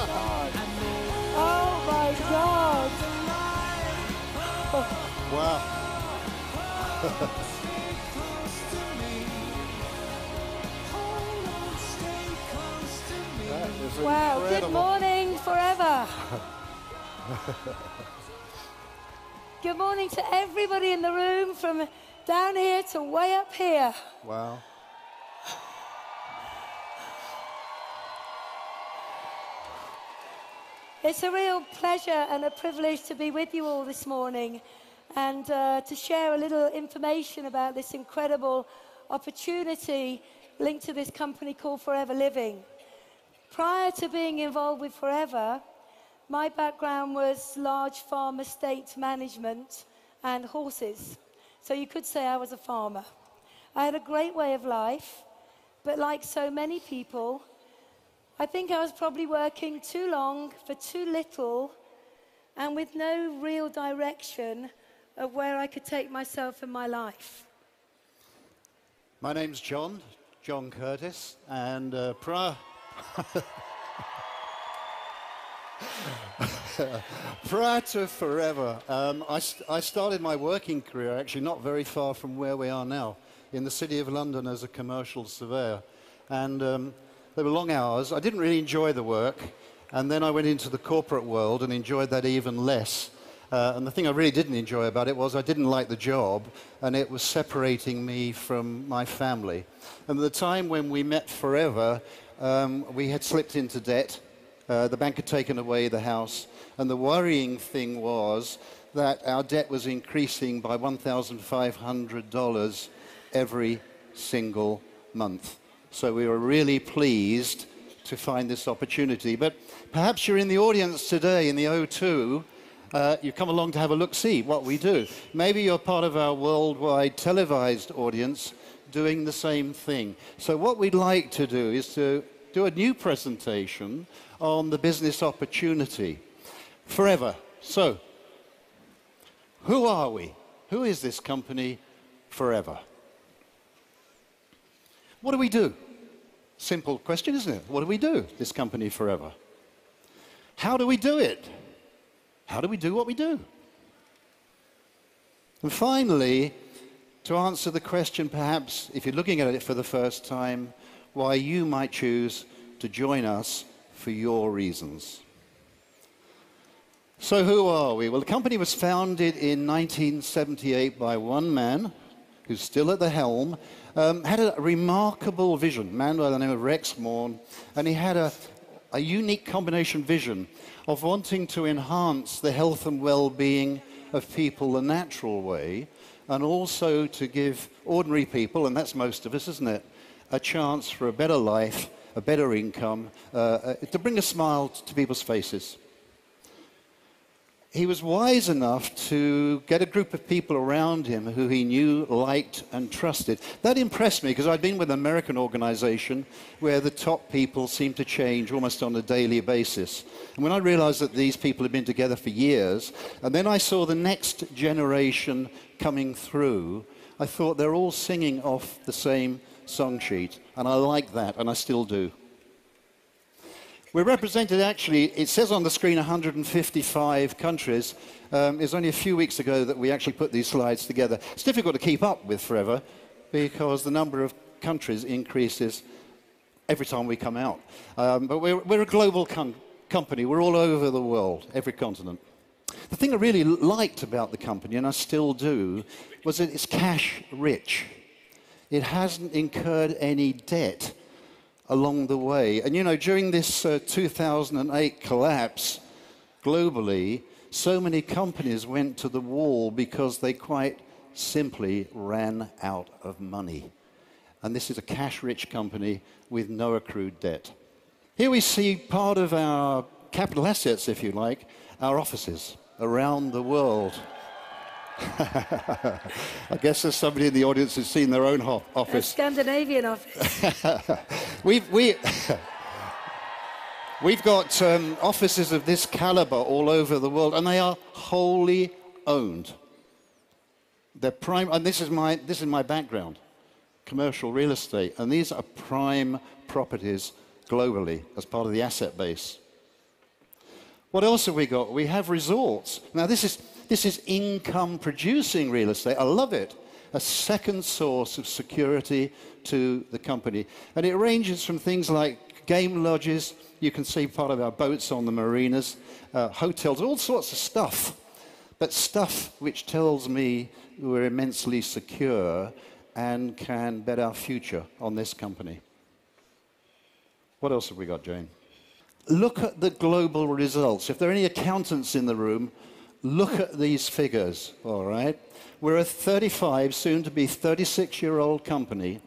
God. Oh my God. Wow. That is Wow. Good incredible. morning, forever. Good morning to everybody in the room, from down here to way up here. Wow. It's a real pleasure and a privilege to be with you all this morning and to share a little information about this incredible opportunity linked to this company called Forever Living. Prior to being involved with Forever, my background was large farm estate management and horses. So you could say I was a farmer. I had a great way of life, but like so many people, I think I was probably working too long for too little and with no real direction of where I could take myself in my life. My name's John Curtis, and prior to Forever, I started my working career actually not very far from where we are now, in the City of London as a commercial surveyor. And they were long hours. I didn't really enjoy the work, and then I went into the corporate world and enjoyed that even less. And the thing I really didn't enjoy about it was I didn't like the job, and it was separating me from my family. And at the time when we met Forever, we had slipped into debt. The bank had taken away the house, and the worrying thing was that our debt was increasing by $1,500 every single month. So we were really pleased to find this opportunity. But perhaps you're in the audience today in the O2. You come along to have a look-see what we do. Maybe you're part of our worldwide televised audience doing the same thing. So what we'd like to do is to do a new presentation on the business opportunity. Forever. So, who are we? Who is this company, Forever? What do we do? Simple question, isn't it? What do we do, this company Forever? How do we do it? How do we do what we do? And finally, to answer the question, perhaps, if you're looking at it for the first time, why you might choose to join us for your reasons. So who are we? Well, the company was founded in 1978 by one man, who's still at the helm, had a remarkable vision, a man by the name of Rex Morn, and he had a unique combination vision of wanting to enhance the health and well-being of people the natural way, and also to give ordinary people, and that's most of us, isn't it, a chance for a better life, a better income, to bring a smile to people's faces. He was wise enough to get a group of people around him who he knew, liked, and trusted. That impressed me because I'd been with an American organization where the top people seemed to change almost on a daily basis. And when I realized that these people had been together for years, and then I saw the next generation coming through, I thought they're all singing off the same song sheet. And I like that, and I still do. We're represented, actually, it says on the screen 155 countries. It's only a few weeks ago that we actually put these slides together. It's difficult to keep up with Forever because the number of countries increases every time we come out. But we're a global company. We're all over the world, every continent. The thing I really liked about the company, and I still do, was that it's cash rich. It hasn't incurred any debt along the way. And you know, during this 2008 collapse globally, so many companies went to the wall because they quite simply ran out of money. And this is a cash-rich company with no accrued debt. Here we see part of our capital assets, if you like, our offices around the world. I guess there's somebody in the audience who's seen their own office. A Scandinavian office. We've got offices of this caliber all over the world, and they are wholly owned. They're prime, and this is my background, commercial real estate, and these are prime properties globally as part of the asset base. What else have we got? We have resorts. Now, this is income-producing real estate. I love it. A second source of security to the company. And it ranges from things like game lodges. You can see part of our boats on the marinas, hotels, all sorts of stuff. But stuff which tells me we're immensely secure and can bet our future on this company. What else have we got, Jayne? Look at the global results. If there are any accountants in the room, look at these figures, all right? We're a 35, soon to be 36-year-old company.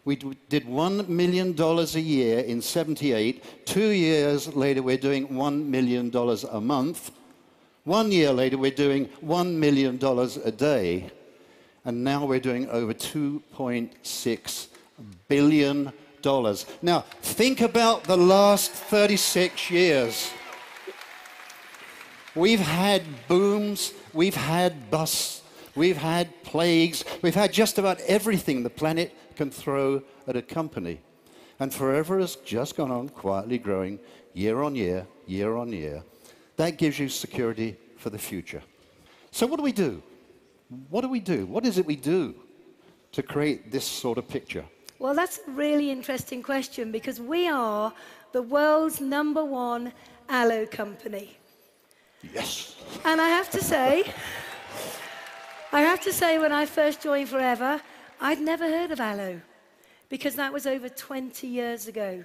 We did $1 million a year in '78. 2 years later, we're doing $1 million a month. 1 year later, we're doing $1 million a day. And now we're doing over $2.6 billion. Now, think about the last 36 years. We've had booms, we've had busts, we've had plagues, we've had just about everything the planet can throw at a company. And Forever has just gone on quietly growing year on year, year on year. That gives you security for the future. So what do we do? What do we do? What is it we do to create this sort of picture? Well, that's a really interesting question because we are the world's #1 aloe company. Yes. And I have to say, when I first joined Forever, I'd never heard of aloe because that was over 20 years ago.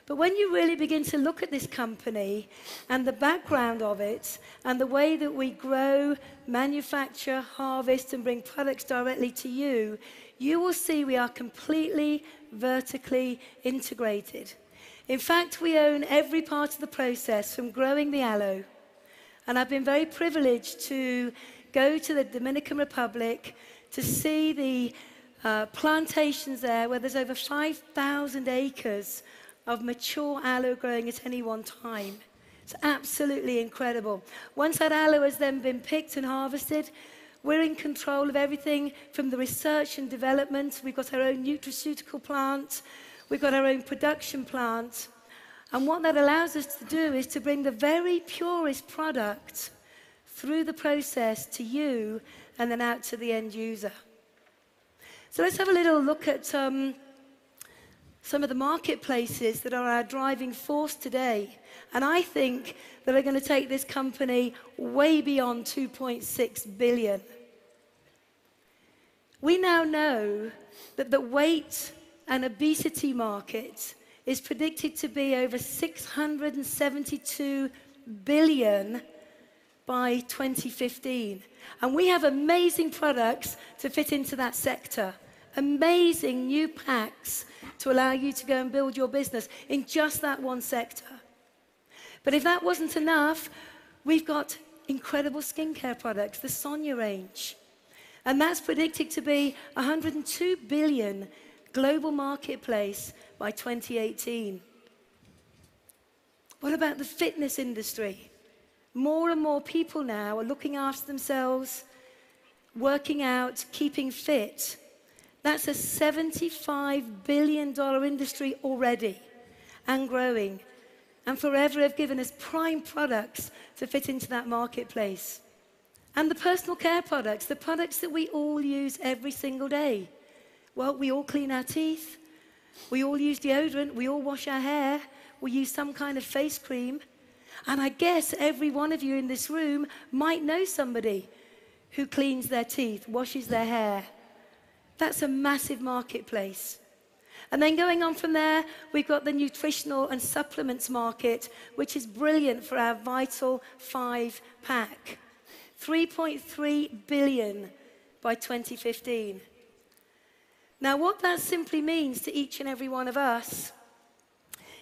But when you really begin to look at this company and the background of it and the way that we grow, manufacture, harvest, and bring products directly to you, you will see we are completely vertically integrated. In fact, we own every part of the process from growing the aloe. And I've been very privileged to go to the Dominican Republic to see the plantations there where there's over 5,000 acres of mature aloe growing at any one time. It's absolutely incredible. Once that aloe has then been picked and harvested, we're in control of everything from the research and development. We've got our own nutraceutical plant. We've got our own production plant. And what that allows us to do is to bring the very purest product through the process to you and then out to the end user. So let's have a little look at some of the marketplaces that are our driving force today. And I think that are going to take this company way beyond 2.6 billion. We now know that the weight and obesity market is predicted to be over 672 billion by 2015. And we have amazing products to fit into that sector. Amazing new packs to allow you to go and build your business in just that one sector. But if that wasn't enough, we've got incredible skincare products, the Sonia range. And that's predicted to be 102 billion global marketplace by 2018. What about the fitness industry? More and more people now are looking after themselves, working out, keeping fit. That's a $75 billion industry already and growing. And Forever have given us prime products to fit into that marketplace. And the personal care products, the products that we all use every single day. Well, we all clean our teeth. We all use deodorant. We all wash our hair. We use some kind of face cream. And I guess every one of you in this room might know somebody who cleans their teeth, washes their hair. That's a massive marketplace. And then going on from there, we've got the nutritional and supplements market, which is brilliant for our Vital 5 pack. 3.3 billion by 2015. Now, what that simply means to each and every one of us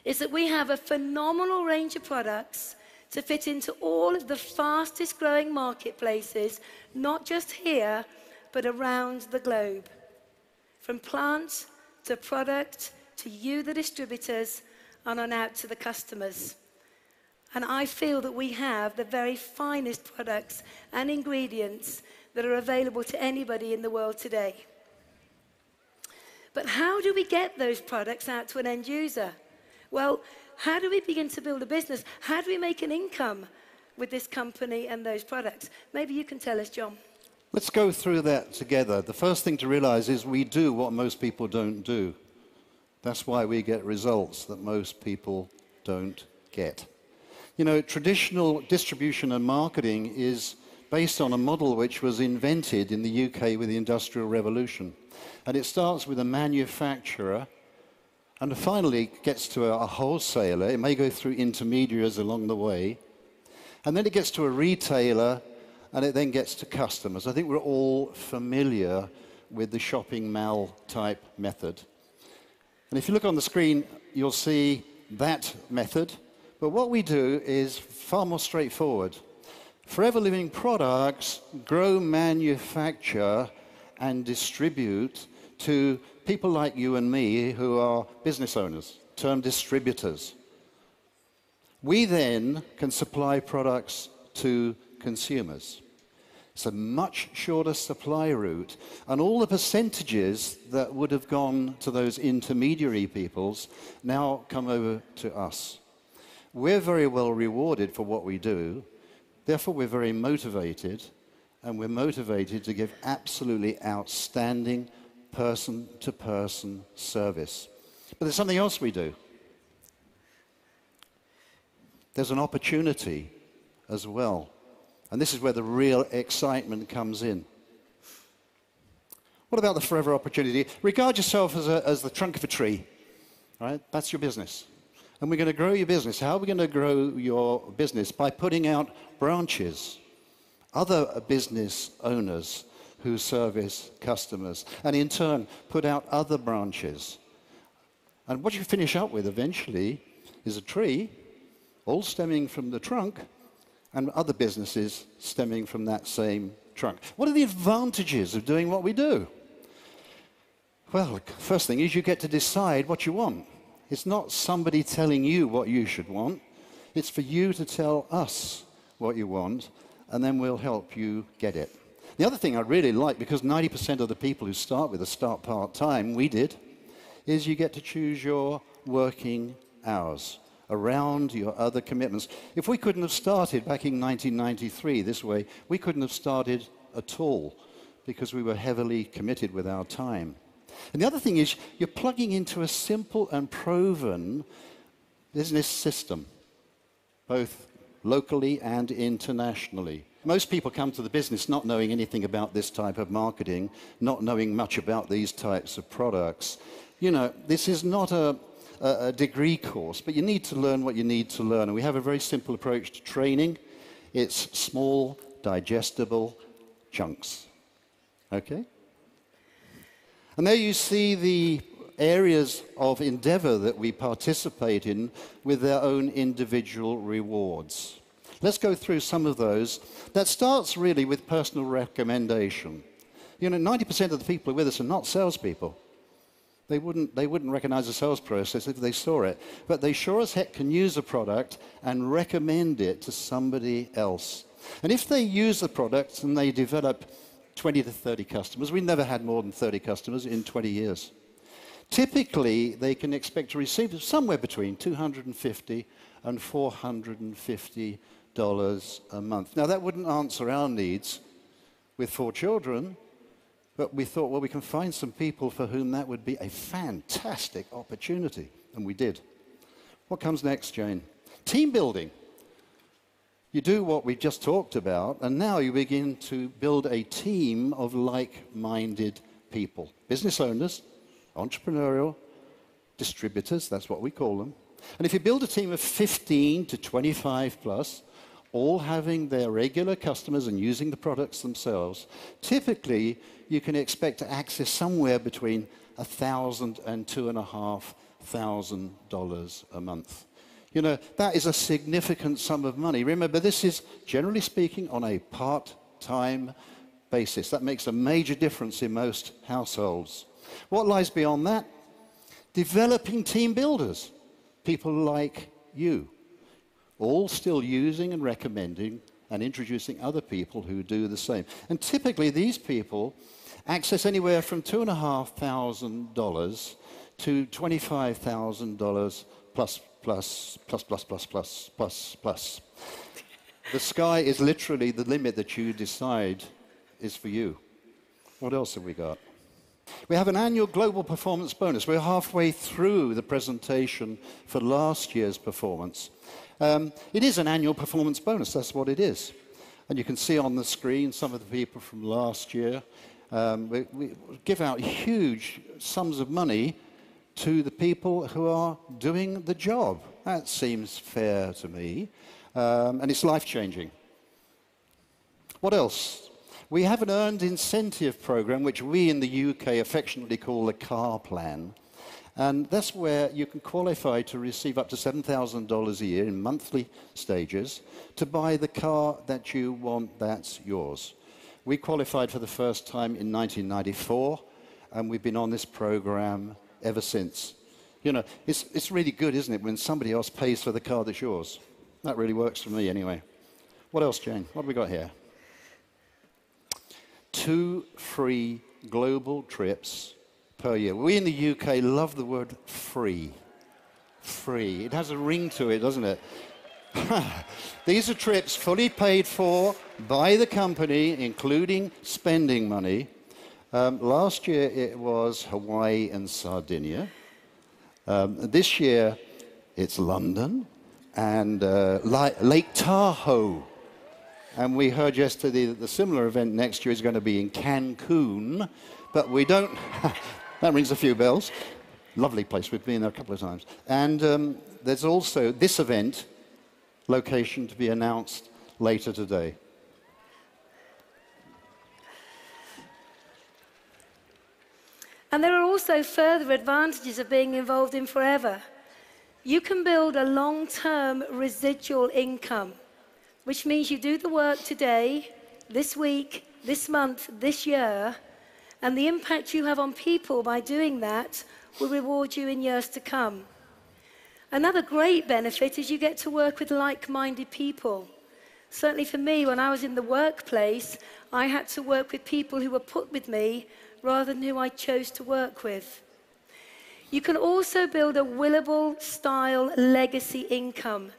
is that we have a phenomenal range of products to fit into all of the fastest growing marketplaces, not just here, but around the globe. From plant to product to you, the distributors, and on out to the customers. And I feel that we have the very finest products and ingredients that are available to anybody in the world today. But how do we get those products out to an end user? Well, how do we begin to build a business? How do we make an income with this company and those products? Maybe you can tell us, John. Let's go through that together. The first thing to realize is we do what most people don't do. That's why we get results that most people don't get. You know, traditional distribution and marketing is based on a model which was invented in the UK with the Industrial Revolution. And it starts with a manufacturer and finally gets to a wholesaler. It may go through intermediaries along the way. And then it gets to a retailer, and it then gets to customers. I think we're all familiar with the shopping mall type method. And if you look on the screen, you'll see that method. But what we do is far more straightforward. Forever Living products grow, manufacture, and distribute to people like you and me who are business owners, termed distributors. We then can supply products to consumers. It's a much shorter supply route, and all the percentages that would have gone to those intermediary peoples now come over to us. We're very well rewarded for what we do, therefore we're very motivated, and we're motivated to give absolutely outstanding person-to-person service. But there's something else we do. There's an opportunity as well. And this is where the real excitement comes in. What about the forever opportunity? Regard yourself as the trunk of a tree, right? That's your business. And we're going to grow your business. How are we going to grow your business? By putting out branches, other business owners who service customers, and in turn put out other branches. And what you finish up with eventually is a tree, all stemming from the trunk, and other businesses stemming from that same trunk. What are the advantages of doing what we do? Well, first thing is you get to decide what you want. It's not somebody telling you what you should want. It's for you to tell us what you want, and then we'll help you get it. The other thing I really like, because 90% of the people who start with us start part-time, we did, is you get to choose your working hours around your other commitments. If we couldn't have started back in 1993 this way, we couldn't have started at all because we were heavily committed with our time. And the other thing is you're plugging into a simple and proven business system, both locally and internationally. Most people come to the business not knowing anything about this type of marketing, not knowing much about these types of products. You know, this is not a degree course, but you need to learn what you need to learn. And we have a very simple approach to training. It's small, digestible chunks. Okay? And there you see the areas of endeavor that we participate in with their own individual rewards. Let's go through some of those. That starts really with personal recommendation. You know, 90% of the people who are with us are not salespeople. They wouldn't recognize the sales process if they saw it. But they sure as heck can use a product and recommend it to somebody else. And if they use the product and they develop 20 to 30 customers, we never had more than 30 customers in 20 years. Typically, they can expect to receive somewhere between $250 and $450 a month. Now, that wouldn't answer our needs with 4 children, but we thought, well, we can find some people for whom that would be a fantastic opportunity, and we did. What comes next, Jane? Team building. You do what we just talked about, and now you begin to build a team of like-minded people. Business owners, entrepreneurial, distributors, that's what we call them. And if you build a team of 15 to 25 plus, all having their regular customers and using the products themselves, typically you can expect to access somewhere between $1,000 and $2,500 a month. You know, that is a significant sum of money. Remember, this is, generally speaking, on a part-time basis. That makes a major difference in most households. What lies beyond that? Developing team builders, people like you, all still using and recommending and introducing other people who do the same. And typically these people access anywhere from $2,500 to $25,000 plus, plus, plus, plus, plus, plus, plus, plus. The sky is literally the limit that you decide is for you. What else have we got? We have an annual global performance bonus. We're halfway through the presentation for last year's performance. It is an annual performance bonus, that's what it is. And you can see on the screen some of the people from last year. We give out huge sums of money to the people who are doing the job. That seems fair to me. And it's life-changing. What else? We have an earned incentive program, which we in the UK affectionately call the car plan. And that's where you can qualify to receive up to $7,000 a year in monthly stages to buy the car that you want that's yours. We qualified for the first time in 1994, and we've been on this program ever since. You know, it's really good, isn't it, when somebody else pays for the car that's yours? That really works for me anyway. What else, Jane? What have we got here? 2 free global trips per year. We in the UK love the word free. Free. It has a ring to it, doesn't it? These are trips fully paid for by the company, including spending money. Last year it was Hawaii and Sardinia. This year it's London and Lake Tahoe. And we heard yesterday that the similar event next year is going to be in Cancun, but we don't... That rings a few bells. Lovely place. We've been there a couple of times. And there's also this event location to be announced later today. And there are also further advantages of being involved in Forever. You can build a long-term residual income, which means you do the work today, this week, this month, this year, and the impact you have on people by doing that will reward you in years to come. Another great benefit is you get to work with like-minded people. Certainly for me, when I was in the workplace, I had to work with people who were put with me rather than who I chose to work with. You can also build a Willable-style legacy income.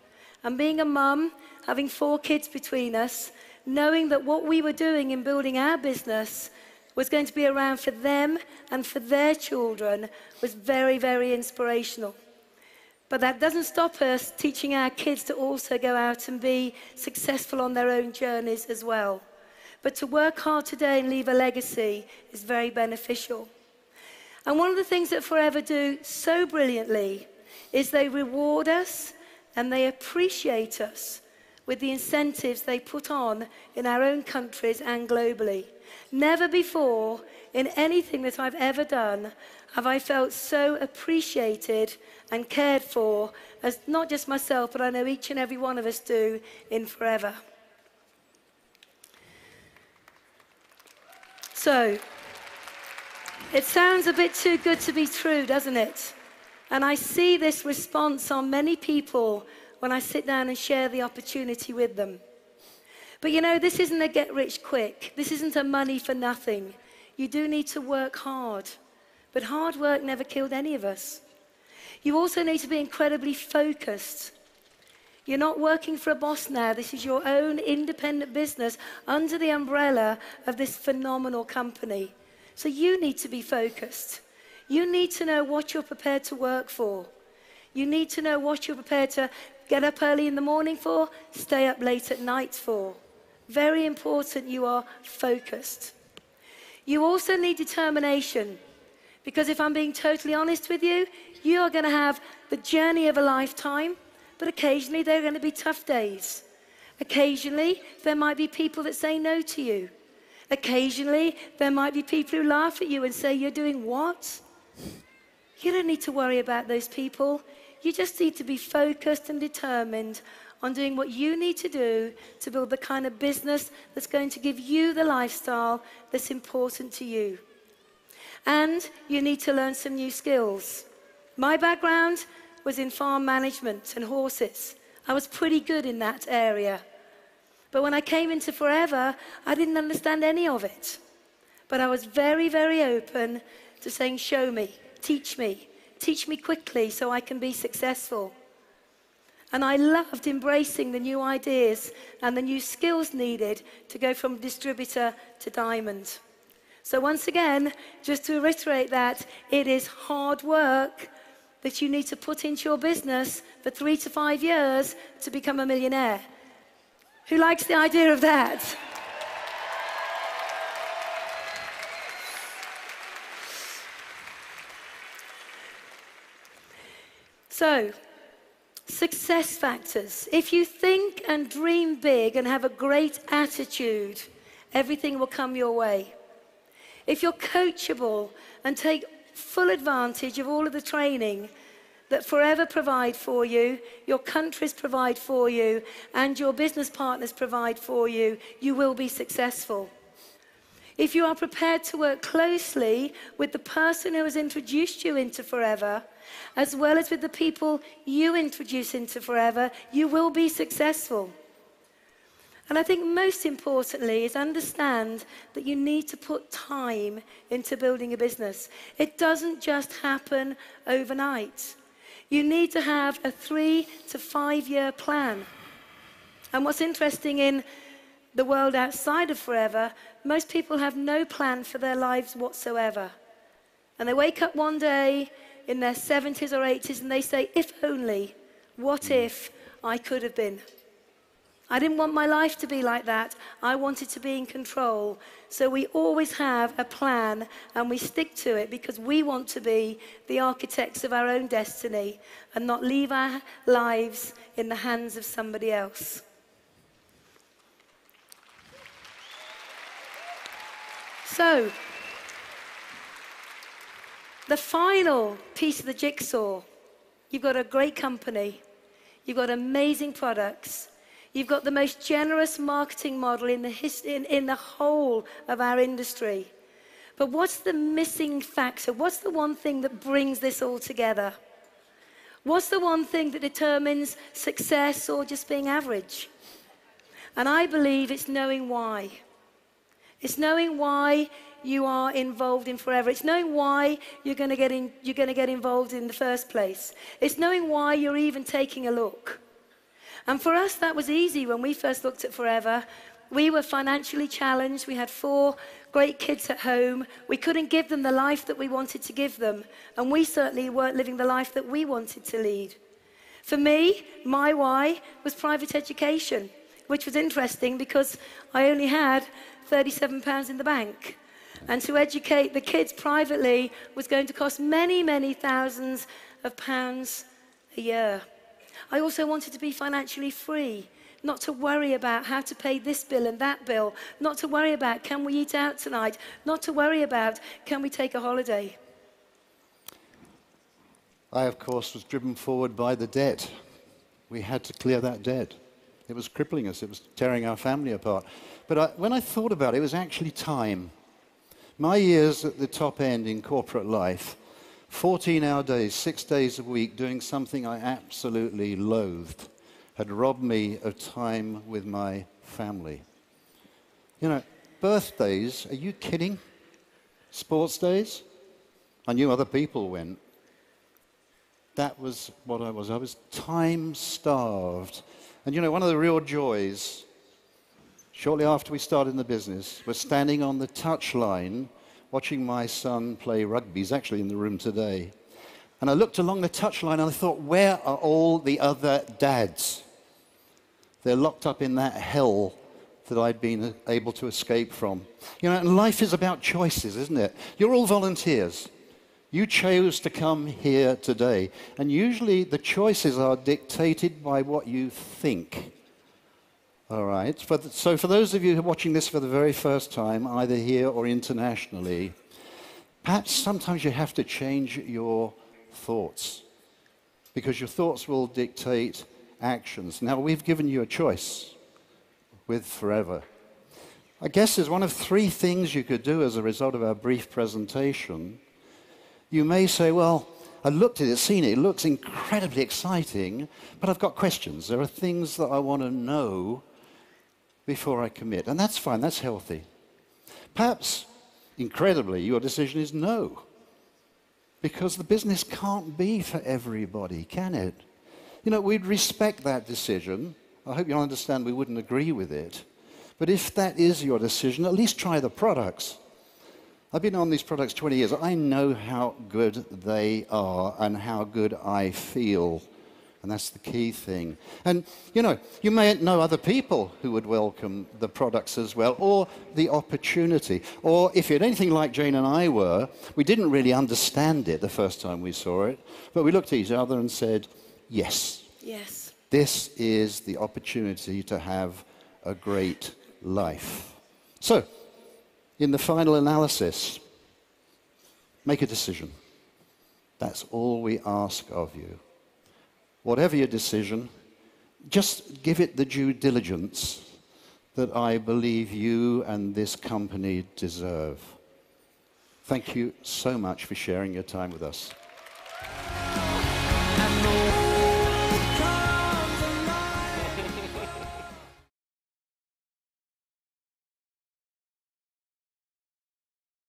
And being a mum, having 4 kids between us, knowing that what we were doing in building our business was going to be around for them and for their children was very, very inspirational. But that doesn't stop us teaching our kids to also go out and be successful on their own journeys as well. But to work hard today and leave a legacy is very beneficial. And one of the things that Forever do so brilliantly is they reward us and they appreciate us with the incentives they put on in our own countries and globally. Never before in anything that I've ever done have I felt so appreciated and cared for as not just myself, but I know each and every one of us do in Forever. So, it sounds a bit too good to be true, doesn't it? And I see this response on many people when I sit down and share the opportunity with them. But you know, this isn't a get-rich-quick. This isn't a money for nothing. You do need to work hard. But hard work never killed any of us. You also need to be incredibly focused. You're not working for a boss now. This is your own independent business under the umbrella of this phenomenal company. So you need to be focused. You need to know what you're prepared to work for. You need to know what you're prepared to get up early in the morning for, stay up late at night for. Very important you are focused. You also need determination, because if I'm being totally honest with you, you are going to have the journey of a lifetime, but occasionally there are going to be tough days. Occasionally there might be people that say no to you. Occasionally there might be people who laugh at you and say, "You're doing what?" You don't need to worry about those people. You just need to be focused and determined on doing what you need to do to build the kind of business that's going to give you the lifestyle that's important to you. And you need to learn some new skills. My background was in farm management and horses. I was pretty good in that area. But when I came into Forever, I didn't understand any of it. But I was very, very open to saying, show me, Teach me quickly so I can be successful. And I loved embracing the new ideas and the new skills needed to go from distributor to diamond. So once again, just to reiterate that, it is hard work that you need to put into your business for 3 to 5 years to become a millionaire. Who likes the idea of that? So, success factors. If you think and dream big and have a great attitude, everything will come your way. If you're coachable and take full advantage of all of the training that Forever provide for you, your countries provide for you, and your business partners provide for you, you will be successful. If you are prepared to work closely with the person who has introduced you into Forever, as well as with the people you introduce into Forever, you will be successful. And I think most importantly is understand that you need to put time into building a business. It doesn't just happen overnight. You need to have a 3 to 5 year plan. And what's interesting in the world outside of Forever, most people have no plan for their lives whatsoever. And they wake up one day in their 70s or 80s and they say, if only, what if I could have been? I didn't want my life to be like that. I wanted to be in control. So we always have a plan and we stick to it because we want to be the architects of our own destiny and not leave our lives in the hands of somebody else. So, the final piece of the jigsaw, you've got a great company, you've got amazing products, you've got the most generous marketing model in the whole of our industry. But what's the missing factor? What's the one thing that brings this all together? What's the one thing that determines success or just being average? And I believe it's knowing why. It's knowing why you are involved in Forever. It's knowing why you're going to get involved in the first place. It's knowing why you're even taking a look. And for us, that was easy when we first looked at Forever. We were financially challenged. We had 4 great kids at home. We couldn't give them the life that we wanted to give them. And we certainly weren't living the life that we wanted to lead. For me, my why was private education, which was interesting because I only had £37 in the bank. And to educate the kids privately was going to cost many, many thousands of pounds a year. I also wanted to be financially free, not to worry about how to pay this bill and that bill, not to worry about can we eat out tonight, not to worry about can we take a holiday. I, of course, was driven forward by the debt. We had to clear that debt. It was crippling us. It was tearing our family apart. But when I thought about it, it was actually time. My years at the top end in corporate life, 14-hour days, 6 days a week, doing something I absolutely loathed, had robbed me of time with my family. You know, birthdays, are you kidding? Sports days? I knew other people went. That was what I was. I was time-starved. And you know, one of the real joys, shortly after we started in the business, was standing on the touchline watching my son play rugby. He's actually in the room today. And I looked along the touchline and I thought, where are all the other dads? They're locked up in that hell that I'd been able to escape from. You know, and life is about choices, isn't it? You're all volunteers. You chose to come here today. And usually the choices are dictated by what you think. All right. So for those of you who are watching this for the very first time, either here or internationally, perhaps sometimes you have to change your thoughts because your thoughts will dictate actions. Now, we've given you a choice with Forever. I guess there's one of 3 things you could do as a result of our brief presentation. You may say, well, I looked at it, seen it, it looks incredibly exciting, but I've got questions. There are things that I want to know before I commit. And that's fine, that's healthy. Perhaps, incredibly, your decision is no. because the business can't be for everybody, can it? You know, we'd respect that decision. I hope you understand we wouldn't agree with it. But if that is your decision, at least try the products. I've been on these products 20 years. I know how good they are and how good I feel. And that's the key thing. And, you know, you may know other people who would welcome the products as well, or the opportunity. Or if you're anything like Jayne and I were, we didn't really understand it the first time we saw it, but we looked at each other and said, yes. Yes. This is the opportunity to have a great life. So, in the final analysis, make a decision. That's all we ask of you. Whatever your decision, just give it the due diligence that I believe you and this company deserve. Thank you so much for sharing your time with us.